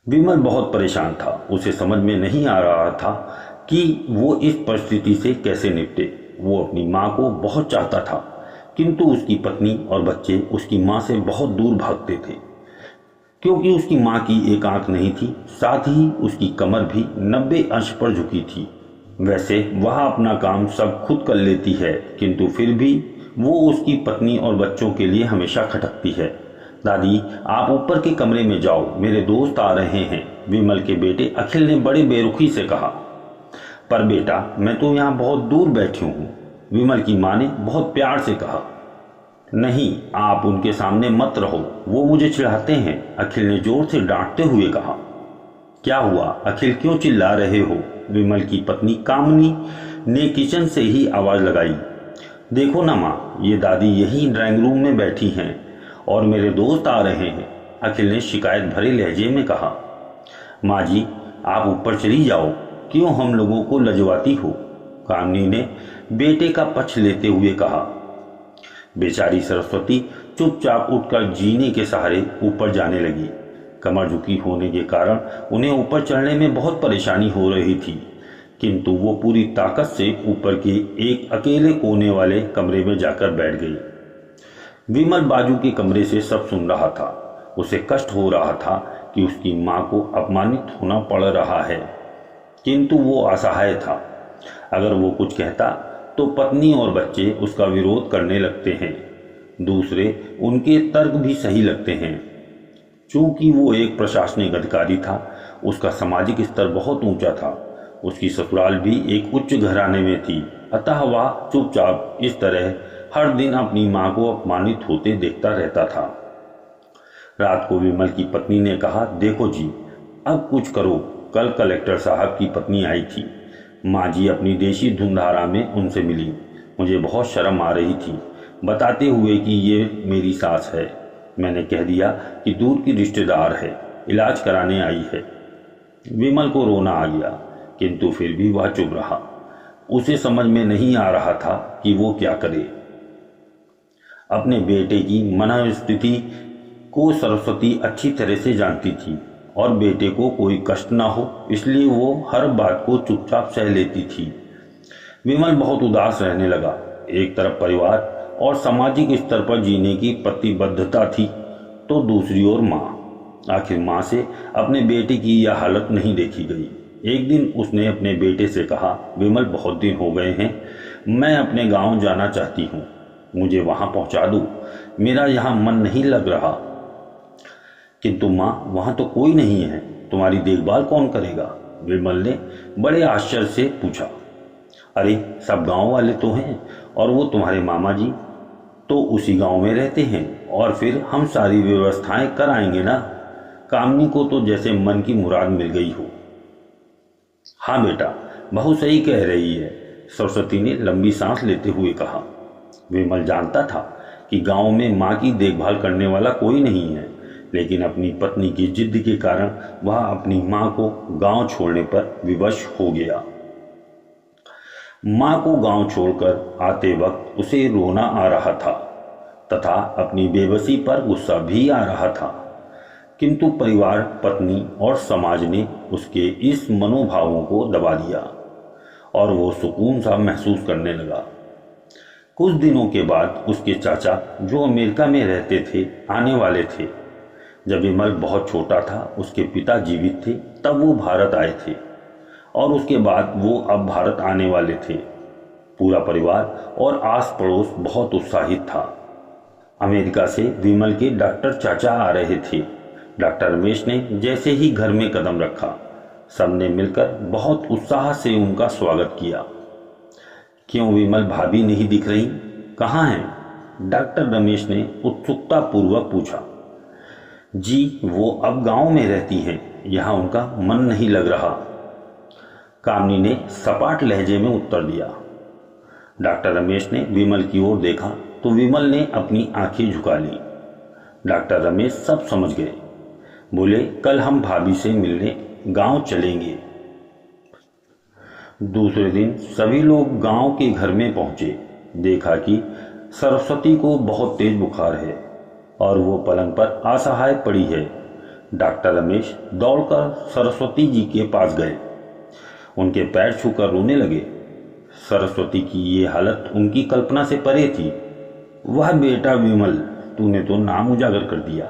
विमल बहुत परेशान था। उसे समझ में नहीं आ रहा था कि वो इस परिस्थिति से कैसे निपटे। वो अपनी माँ को बहुत चाहता था, किंतु उसकी पत्नी और बच्चे उसकी माँ से बहुत दूर भागते थे, क्योंकि उसकी माँ की एक आंख नहीं थी, साथ ही उसकी कमर भी 90 अंश पर झुकी थी। वैसे वह अपना काम सब खुद कर लेती है, किंतु फिर भी वो उसकी पत्नी और बच्चों के लिए हमेशा खटकती है। दादी, आप ऊपर के कमरे में जाओ, मेरे दोस्त आ रहे हैं, विमल के बेटे अखिल ने बड़े बेरुखी से कहा। पर बेटा, मैं तो यहाँ बहुत दूर बैठी हूँ, विमल की माँ ने बहुत प्यार से कहा। नहीं, आप उनके सामने मत रहो, वो मुझे चिढ़ाते हैं, अखिल ने जोर से डांटते हुए कहा। क्या हुआ अखिल, क्यों चिल्ला रहे हो? विमल की पत्नी कामनी ने किचन से ही आवाज लगाई। देखो ना माँ, ये दादी यही ड्राइंग रूम में बैठी हैं और मेरे दोस्त आ रहे हैं, अखिल ने शिकायत भरे लहजे में कहा। माँ जी, आप ऊपर चली जाओ, क्यों हम लोगों को लजवाती हो? कामनी ने बेटे का पक्ष लेते हुए कहा। बेचारी सरस्वती चुपचाप उठकर जीने के सहारे ऊपर जाने लगी। कमर झुकी होने के कारण उन्हें ऊपर चढ़ने में बहुत परेशानी हो रही थी, किंतु वो पूरी ताकत से ऊपर के एक अकेले कोने वाले कमरे में जाकर बैठ गई। विमल बाजू के कमरे से सब सुन रहा था। उसे कष्ट हो रहा था कि उसकी माँ को अपमानित होना पड़ रहा है, किंतु वो असहाय था। अगर वो कुछ कहता तो पत्नी और बच्चे उसका विरोध करने लगते हैं। दूसरे उनके तर्क भी सही लगते हैं। चूंकि वो एक प्रशासनिक अधिकारी था, उसका सामाजिक स्तर बहुत ऊंचा था। उसकी ससुराल भी एक उच्च घराने में थी, अतः वह चुपचाप इस तरह हर दिन अपनी माँ को अपमानित होते देखता रहता था। रात को विमल की पत्नी ने कहा, देखो जी, अब कुछ करो। कल कलेक्टर साहब की पत्नी आई थी। माँ जी अपनी देशी धुनधारा में उनसे मिली। मुझे बहुत शर्म आ रही थी, बताते हुए कि ये मेरी सास है। मैंने कह दिया कि दूर की रिश्तेदार है, इलाज कराने आई है। विमल को रोना आ गया, किंतु फिर भी वह चुप रहा। उसे समझ में नहीं आ रहा था कि वो क्या करे। अपने बेटे की मनोस्थिति को सरस्वती अच्छी तरह से जानती थी और बेटे को कोई कष्ट ना हो, इसलिए वो हर बात को चुपचाप सह लेती थी। विमल बहुत उदास रहने लगा। एक तरफ परिवार और सामाजिक स्तर पर जीने की प्रतिबद्धता थी, तो दूसरी ओर माँ। आखिर माँ से अपने बेटे की यह हालत नहीं देखी गई। एक दिन उसने अपने बेटे से कहा, विमल, बहुत दिन हो गए हैं, मैं अपने गांव जाना चाहती हूँ, मुझे वहां पहुंचा दो, मेरा यहाँ मन नहीं लग रहा। किंतु माँ, वहां तो कोई नहीं है, तुम्हारी देखभाल कौन करेगा? विमल ने बड़े आश्चर्य से पूछा। अरे, सब गांव वाले तो हैं, और वो तुम्हारे मामा जी तो उसी गांव में रहते हैं, और फिर हम सारी व्यवस्थाएं कराएंगे ना। कामनी को तो जैसे मन की मुराद मिल गई हो। हाँ बेटा, बहू सही कह रही है, सरस्वती ने लंबी सांस लेते हुए कहा। विमल जानता था कि गांव में माँ की देखभाल करने वाला कोई नहीं है, लेकिन अपनी पत्नी की जिद के कारण वह अपनी माँ को गांव छोड़ने पर विवश हो गया। माँ को गांव छोड़कर आते वक्त उसे रोना आ रहा था तथा अपनी बेबसी पर गुस्सा भी आ रहा था, किंतु परिवार, पत्नी और समाज ने उसके इस मनोभावों को दबा दिया और वो सुकून सा महसूस करने लगा। कुछ दिनों के बाद उसके चाचा, जो अमेरिका में रहते थे, आने वाले थे। जब विमल बहुत छोटा था, उसके पिता जीवित थे, तब वो भारत आए थे और उसके बाद वो अब भारत आने वाले थे। पूरा परिवार और आस पड़ोस बहुत उत्साहित था। अमेरिका से विमल के डॉक्टर चाचा आ रहे थे। डॉक्टर रमेश ने जैसे ही घर में कदम रखा, सबने मिलकर बहुत उत्साह से उनका स्वागत किया। क्यों विमल भाभी नहीं दिख रही, कहाँ हैं? डॉक्टर रमेश ने उत्सुकता पूर्वक पूछा। जी, वो अब गांव में रहती हैं, यहाँ उनका मन नहीं लग रहा, कामनी ने सपाट लहजे में उत्तर दिया। डॉक्टर रमेश ने विमल की ओर देखा तो विमल ने अपनी आंखें झुका ली। डॉक्टर रमेश सब समझ गए। बोले, कल हम भाभी से मिलने गांव चलेंगे। दूसरे दिन सभी लोग गांव के घर में पहुंचे। देखा कि सरस्वती को बहुत तेज बुखार है और वो पलंग पर असहाय पड़ी है। डॉक्टर रमेश दौड़कर सरस्वती जी के पास गए। उनके पैर छूकर रोने लगे। सरस्वती की ये हालत उनकी कल्पना से परे थी। वह बेटा विमल, तूने तो नाम उजागर कर दिया।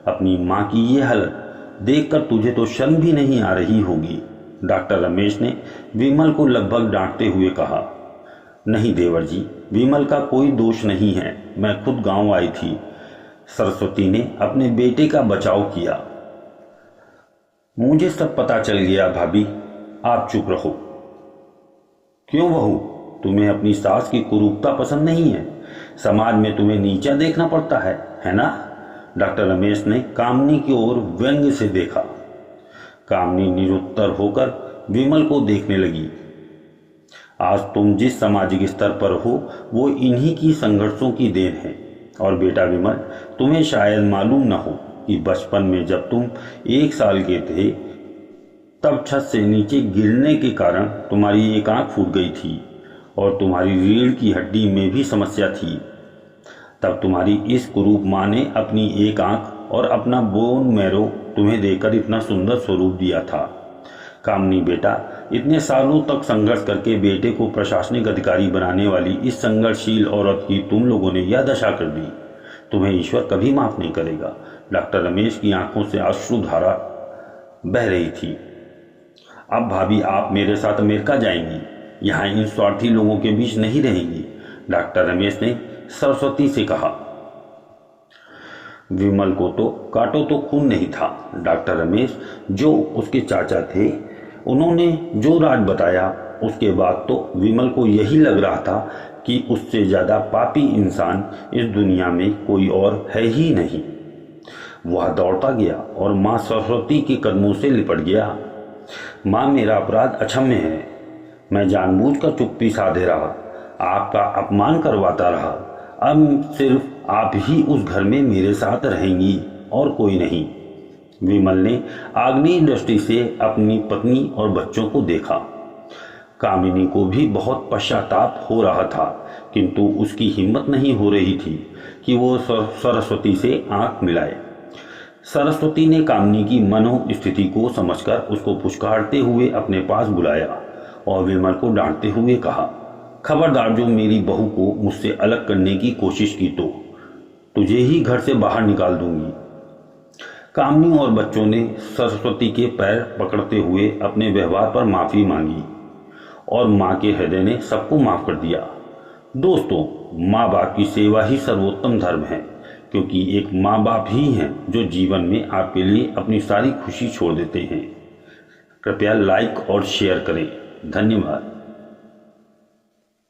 अपनी माँ की ये हालत देखकर तुझे तो शर्म भी नहीं आ रही होगी। डॉक्टर रमेश ने विमल को लगभग डांटते हुए कहा। नहीं देवर जी, विमल का कोई दोष नहीं है, मैं खुद गांव आई थी। सरस्वती ने अपने बेटे का बचाव किया। मुझे सब पता चल गया भाभी, आप चुप रहो। क्यों बहू, तुम्हें अपनी सास की कुरूपता पसंद नहीं है? समाज में तुम्हें नीचा देखना पड़ता है ना? डॉक्टर रमेश ने कामनी की ओर व्यंग्य से देखा। कामनी निरुत्तर होकर विमल को देखने लगी। आज तुम जिस सामाजिक स्तर पर हो वो इन्हीं की संघर्षों की देन है। और बेटा विमल, तुम्हें शायद मालूम न हो कि बचपन में जब तुम 1 साल के थे तब छत से नीचे गिरने के कारण तुम्हारी एक आंख फूट गई थी और तुम्हारी रीढ़ की हड्डी में भी समस्या थी। तब तुम्हारी इस कुरूप माँ ने अपनी एक आंख और अपना बोन मैरो तुम्हें देकर इतना सुंदर स्वरूप दिया था। कामनी बेटा, इतने सालों तक संघर्ष करके बेटे को प्रशासनिक अधिकारी बनाने वाली इस संघर्षशील औरत की तुम लोगों ने यह दशा कर दी। तुम्हें ईश्वर कभी माफ नहीं करेगा। डॉक्टर रमेश की आंखों से अश्रुधारा बह रही थी। अब भाभी, आप मेरे साथ अमेरिका जाएंगी, यहाँ इन स्वार्थी लोगों के बीच नहीं रहेंगी। डॉक्टर रमेश ने सरस्वती से कहा। विमल को तो काटो तो खून नहीं था। डॉक्टर रमेश जो उसके चाचा थे, उन्होंने जो राज बताया उसके बाद तो विमल को यही लग रहा था कि उससे ज़्यादा पापी इंसान इस दुनिया में कोई और है ही नहीं। वह दौड़ता गया और माँ सरस्वती के कदमों से लिपट गया। माँ, मेरा अपराध अक्षम्य है। मैं जानबूझकर चुप्पी साधे रहा, आपका अपमान करवाता रहा। अब सिर्फ आप ही उस घर में मेरे साथ रहेंगी और कोई नहीं। विमल ने आग्नेय दृष्टि से अपनी पत्नी और बच्चों को देखा। कामिनी को भी बहुत पश्चाताप हो रहा था, किंतु उसकी हिम्मत नहीं हो रही थी कि वो सरस्वती से आंख मिलाए। सरस्वती ने कामिनी की मनोस्थिति को समझकर उसको पुचकारते हुए अपने पास बुलाया और विमल को डांटते हुए कहा, खबरदार, जो मेरी बहू को मुझसे अलग करने की कोशिश की तो तुझे ही घर से बाहर निकाल दूंगी। कामनी और बच्चों ने सरस्वती के पैर पकड़ते हुए अपने व्यवहार पर माफी मांगी और माँ के हृदय ने सबको माफ कर दिया। दोस्तों, माँ बाप की सेवा ही सर्वोत्तम धर्म है, क्योंकि एक माँ बाप ही हैं जो जीवन में आपके लिए अपनी सारी खुशी छोड़ देते हैं। कृपया लाइक और शेयर करें। धन्यवाद।